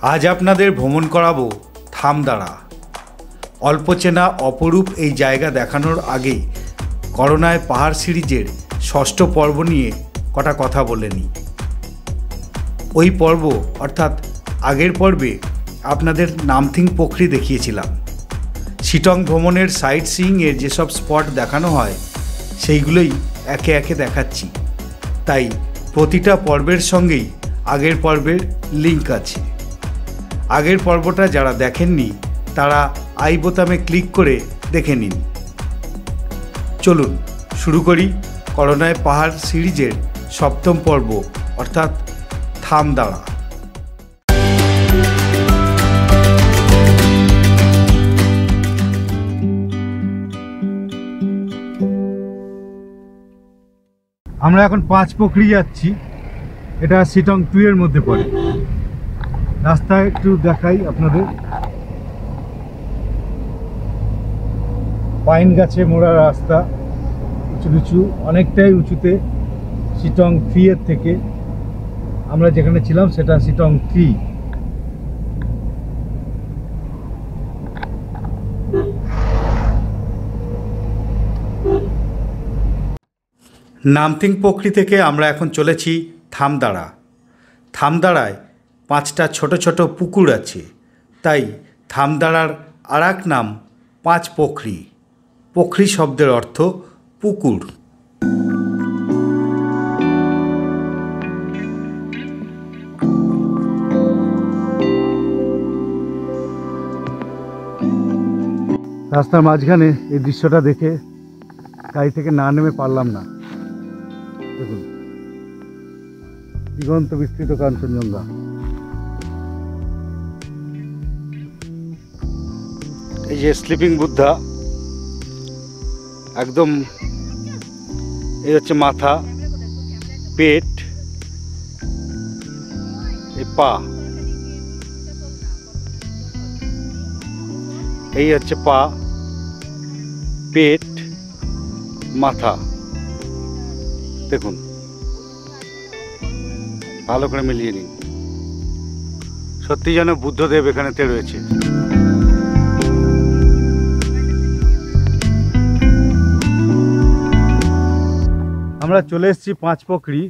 আজ আপনাদের ভ্রমণ করাবো থামদাড়া। অল্প চেনা অপরূপ এই জায়গা দেখানোর আগেই করোনায় পাহাড় সিরিজের ৬ষ্ঠ পর্ব নিয়ে কটা কথা বলে নিই। ওই পর্ব অর্থাৎ আগের পর্বে আপনাদের নামথিং পোখরি দেখিয়েছিলাম। শিটং ভ্রমণের সাইট সিইংয়ের যেসব স্পট দেখানো হয় সেইগুলোই একে একে দেখাচ্ছি, তাই প্রতিটা পর্বের সঙ্গেই আগের পর্বের লিঙ্ক আছে। আগের পর্বটা যারা দেখেননি তারা আই বোতামে ক্লিক করে দেখে নিন। চলুন শুরু করি করোনায় পাহাড় সিরিজের ৭ম পর্ব অর্থাৎ থামদাড়া। আমরা এখন ৫ পোখরি যাচ্ছি, এটা শিটং 2 এর মধ্যে পড়ে। রাস্তায় একটু দেখাই আপনাদের, পাইন গাছে মোড়া রাস্তা, উঁচু নিচু, অনেকটাই উঁচুতে শিটং 3 এর থেকে। আমরা যেখানে ছিলাম সেটা শিটং 3। নামথিং পোখরি থেকে আমরা এখন চলেছি থামদাড়া। থামদাড়ায় 5টা ছোট ছোট পুকুর আছে, তাই থামদাড়ার আর এক নাম ৫ পোখরি। পোখরি শব্দের অর্থ পুকুর। রাস্তার মাঝখানে এই দৃশ্যটা দেখে গাড়ি থেকে না নেমে পারলাম না। দেখুন দিগন্ত বিস্তৃত কাঞ্চনজঙ্ঘা। এই যে স্লিপিং বুদ্ধা, একদম এই হচ্ছে মাথা, পেট, এই পা, এই হচ্ছে পা, পেট, মাথা। দেখুন ভালো করে মিলিয়ে নিন, সত্যি যেন বুদ্ধদেব এখানেতে রয়েছে। আমরা চলে এসেছি ৫ পোখরি।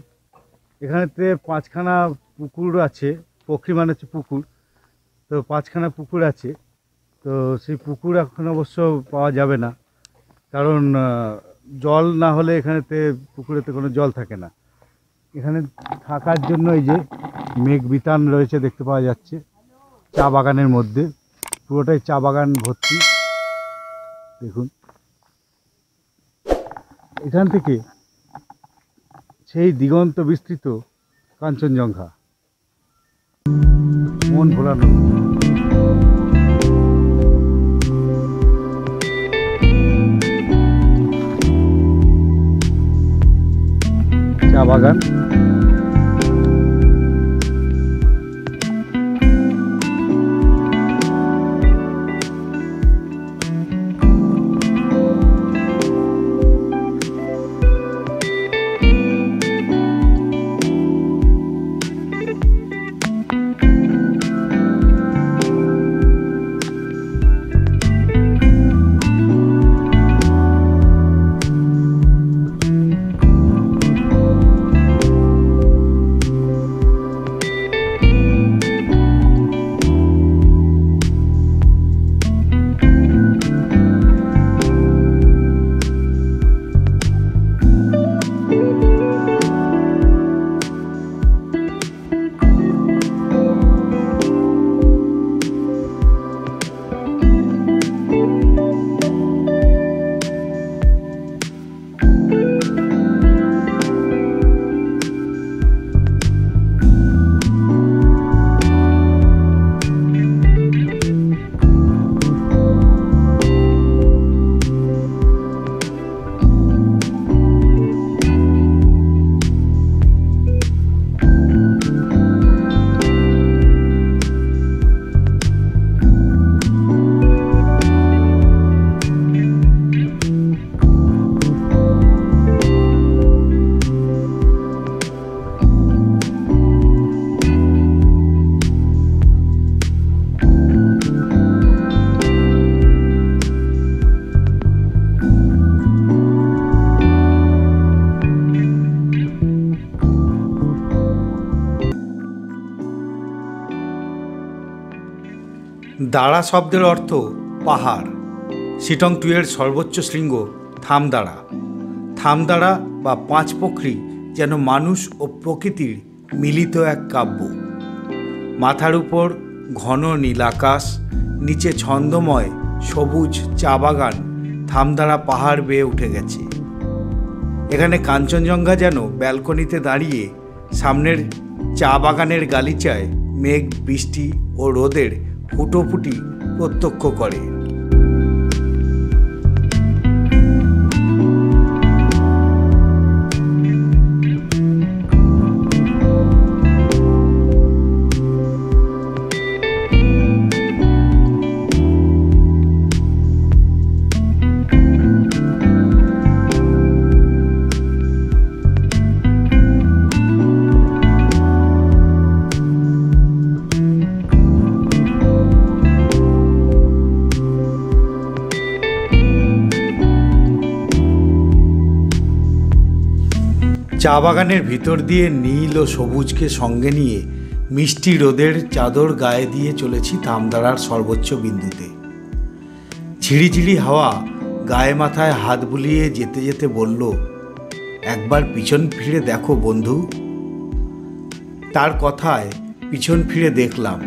এখানেতে ৫খানা পুকুর আছে। পোখরি মানে হচ্ছে পুকুর, তো 5খানা পুকুর আছে। তো সেই পুকুর এখন অবশ্য পাওয়া যাবে না, কারণ জল না হলে এখানেতে পুকুরেতে কোনো জল থাকে না। এখানে থাকার জন্য এই যে মেঘ বিতান রয়েছে দেখতে পাওয়া যাচ্ছে, চা বাগানের মধ্যে, পুরোটাই চা বাগান ভর্তি। দেখুন এখান থেকে সেই দিগন্ত বিস্তৃত কাঞ্চনজঙ্ঘা, মন ভোলানো। চা বাগান, দাঁড়া শব্দের অর্থ পাহাড়। শিটং 2 এর সর্বোচ্চ শৃঙ্গ থামদাড়া। থামদাড়া বা পাঁচ পোখরি যেন মানুষ ও প্রকৃতির মিলিত এক কাব্য। মাথার উপর ঘন নীল আকাশ, নিচে ছন্দময় সবুজ চা বাগান থামদাড়া পাহাড় বেয়ে উঠে গেছে। এখানে কাঞ্চনজঙ্ঘা যেন ব্যালকনিতে দাঁড়িয়ে সামনের চা বাগানের গালিচায় মেঘ, বৃষ্টি ও রোদের ফুটোফুটি প্রত্যক্ষ করে। চা বাগানের ভিতর দিয়ে নীল ও সবুজকে সঙ্গে নিয়ে মিষ্টি রোদের চাদর গায়ে দিয়ে চলেছি থামদাড়ার সর্বোচ্চ বিন্দুতে। ঝিরিঝিরি হাওয়া গায়ে মাথায় হাত বুলিয়ে যেতে যেতে বলল, একবার পিছন ফিরে দেখো বন্ধু। তার কথায় পিছন ফিরে দেখলাম।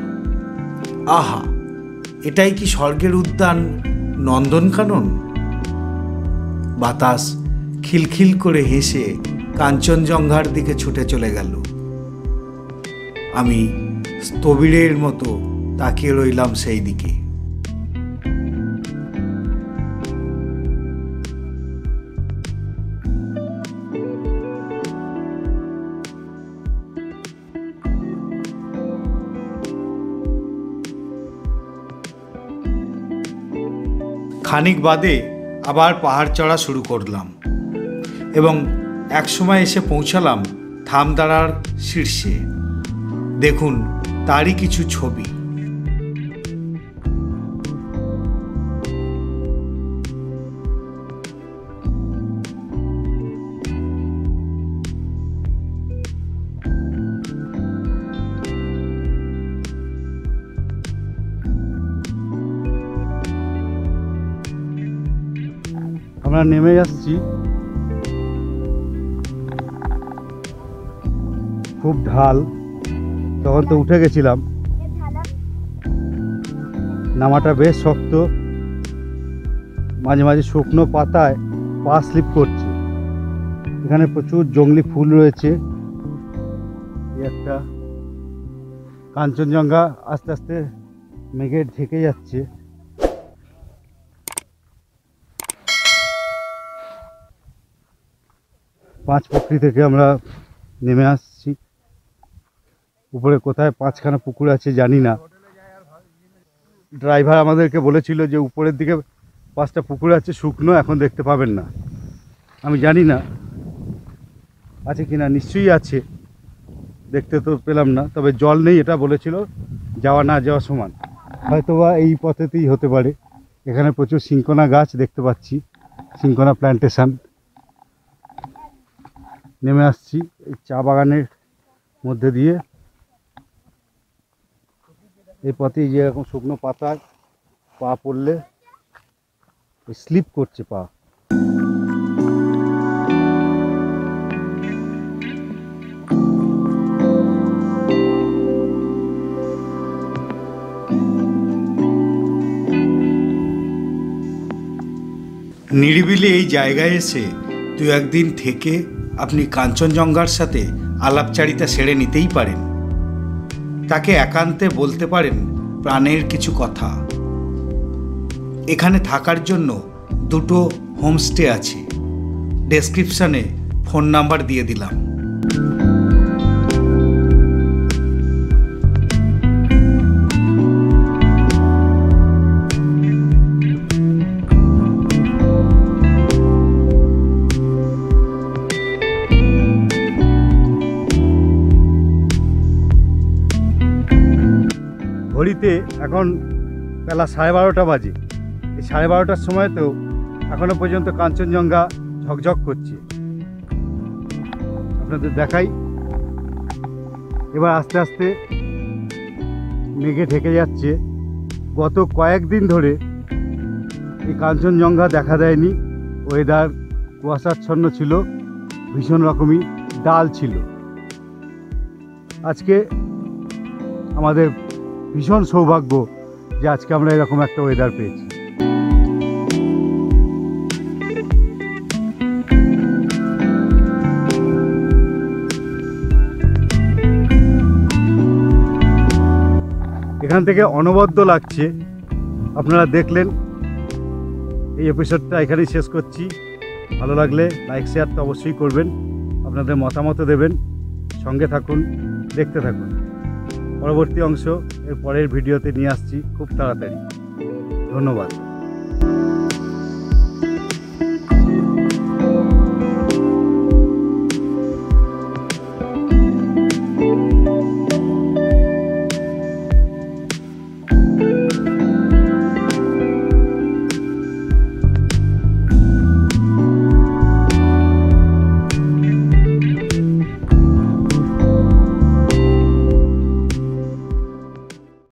আহা, এটাই কি স্বর্গের উদ্যান নন্দনকানন? বাতাস খিলখিল করে হেসে কাঞ্চনজঙ্ঘার দিকে ছুটে চলে গেল। আমি স্থবিরের মতো তাকিয়ে রইলাম সেই দিকে। খানিক বাদে আবার পাহাড় চড়া শুরু করলাম এবং একসময় এসে পৌঁছালাম থামদাড়ার শীর্ষে। দেখুন তারই কিছু ছবি। আমরা নেমে যাচ্ছি। খুব ঢাল, তখন তো উঠে গেছিলাম। নামাটা বেশ শক্ত, মাঝে মাঝে শুকনো পাতায় পা স্লিপ করছে। এখানে প্রচুর জংলি ফুল রয়েছে। একটা কাঞ্চনজঙ্ঘা আস্তে আস্তে মেঘে ঢেকে যাচ্ছে। পাঁচ পোখরি থেকে আমরা নেমে আসছি। উপরে কোথায় 5খানা পুকুর আছে জানি না। ড্রাইভার আমাদেরকে বলেছিল যে উপরের দিকে 5টা পুকুর আছে শুকনো, এখন দেখতে পাবেন না। আমি জানি না আছে কিনা, নিশ্চয়ই আছে, দেখতে তো পেলাম না। তবে জল নেই এটা বলেছিল, যাওয়া না যাওয়া সমান। হয়তোবা এই পথেতেই হতে পারে। এখানে প্রচুর সিনকোনা গাছ দেখতে পাচ্ছি, সিনকোনা প্ল্যান্টেশন। নেমে আসছি এই চা বাগানের মধ্যে দিয়ে। এই পথে যে এরকম শুকনো পাতায় পা পড়লে স্লিপ করছে পা। নিরিবিলি এই জায়গায় এসে 2-1 দিন থেকে আপনি কাঞ্চনজঙ্ঘার সাথে আলাপচারিতা সেরে নিতেই পারেন। তাকে একান্তে বলতে পারেন প্রাণের কিছু কথা। এখানে থাকার জন্য 2টো হোমস্টে আছে। ডেসক্রিপশনে ফোন নাম্বার দিয়ে দিলাম। ঘড়িতে এখন বেলা 12:30 বাজে। এই 12:30টার সময়তেও এখনো পর্যন্ত কাঞ্চনজঙ্ঘা ঝকঝক করছে। আপনাদের দেখাই। এবার আস্তে আস্তে মেঘে ঢেকে যাচ্ছে। গত কয়েকদিন ধরে এই কাঞ্চনজঙ্ঘা দেখা দেয়নি। ওয়েদার কুয়াশাচ্ছন্ন ছিল, ভীষণ রকমই ডাল ছিল। আজকে আমাদের ভীষণ সৌভাগ্য যে আজকে আমরা এরকম একটা ওয়েদার পেয়েছি। এখান থেকে অনবদ্য লাগছে। আপনারা দেখলেন, এই এপিসোডটা এখানেই শেষ করছি। ভালো লাগলে লাইক শেয়ার তো অবশ্যই করবেন, আপনাদের মতামত দেবেন, সঙ্গে থাকুন, দেখতে থাকুন। পরবর্তী অংশ এর পরের ভিডিওতে নিয়ে আসছি খুব তাড়াতাড়ি। ধন্যবাদ।